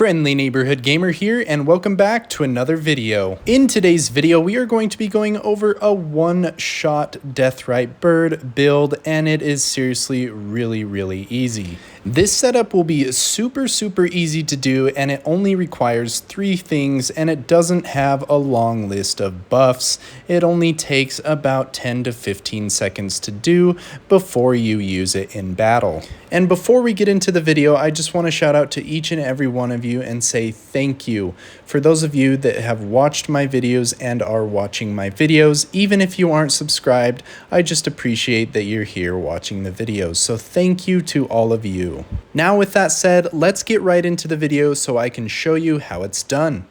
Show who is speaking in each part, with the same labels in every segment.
Speaker 1: Friendly Neighborhood Gamer here, and welcome back to another video. In today's video, we are going to be going over a one-shot Rite bird build, and it is seriously really easy. This setup will be super easy to do, and it only requires 3 things, and it doesn't have a long list of buffs. It only takes about 10 to 15 seconds to do before you use it in battle. And before we get into the video, I just want to shout out to each and every one of you and say thank you. For those of you that have watched my videos and are watching my videos, even if you aren't subscribed, I just appreciate that you're here watching the videos. So thank you to all of you. Now with that said, let's get right into the video so I can show you how it's done.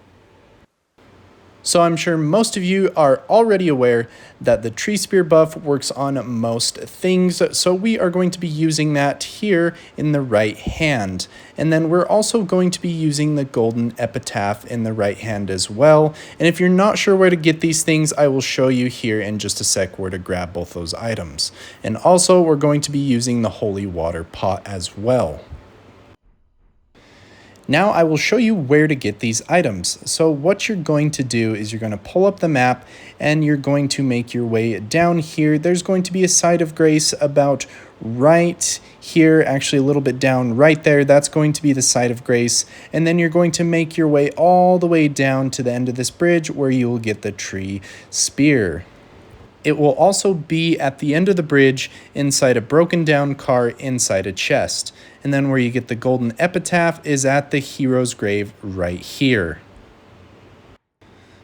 Speaker 1: So I'm sure most of you are already aware that the tree spear buff works on most things, so we are going to be using that here in the right hand. And then we're also going to be using the golden epitaph in the right hand as well. And if you're not sure where to get these things, I will show you here in just a sec where to grab both those items. And also we're going to be using the holy water pot as well. Now I will show you where to get these items. So what you're going to do is you're going to pull up the map and you're going to make your way down here. There's going to be a site of grace about right here, actually a little bit down right there. That's going to be the site of grace. And then you're going to make your way all the way down to the end of this bridge where you will get the tree spear. It will also be at the end of the bridge inside a broken down car inside a chest. And then where you get the golden epitaph is at the hero's grave right here.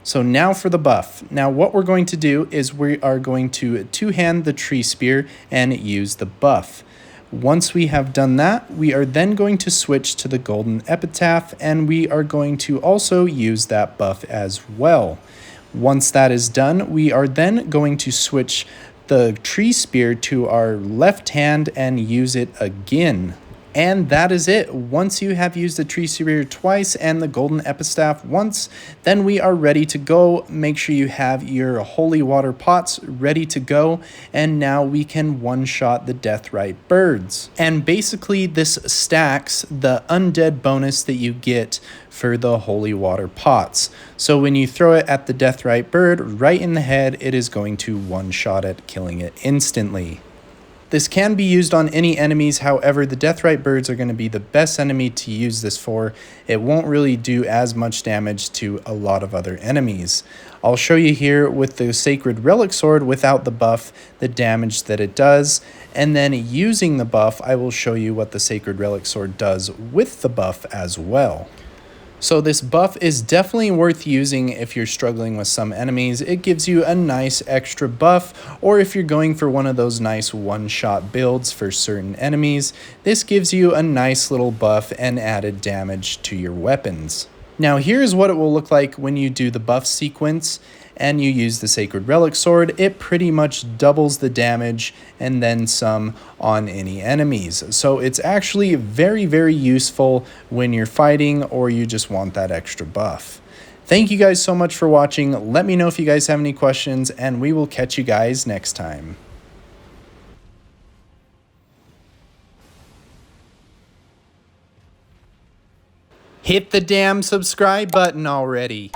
Speaker 1: So now for the buff. Now what we're going to do is we are going to two-hand the tree spear and use the buff. Once we have done that, we are then going to switch to the golden epitaph, and we are going to also use that buff as well. Once that is done, we are then going to switch the tree spear to our left hand and use it again. And that is it. Once you have used the tree spear twice and the golden epitaph once, then we are ready to go. Make sure you have your holy water pots ready to go. And now we can one-shot the Rite birds. And basically this stacks the undead bonus that you get for the holy water pots. So when you throw it at the Rite bird right in the head, it is going to one-shot it, killing it instantly. This can be used on any enemies, however, the Rite birds are going to be the best enemy to use this for. It won't really do as much damage to a lot of other enemies. I'll show you here with the Sacred Relic Sword without the buff, the damage that it does, and then using the buff, I will show you what the Sacred Relic Sword does with the buff as well. So this buff is definitely worth using if you're struggling with some enemies. It gives you a nice extra buff, or if you're going for one of those nice one-shot builds for certain enemies, this gives you a nice little buff and added damage to your weapons. Now here's what it will look like when you do the buff sequence and you use the Sacred Relic Sword. It pretty much doubles the damage and then some on any enemies. So it's actually very useful when you're fighting or you just want that extra buff. Thank you guys so much for watching. Let me know if you guys have any questions, and we will catch you guys next time. Hit the damn subscribe button already.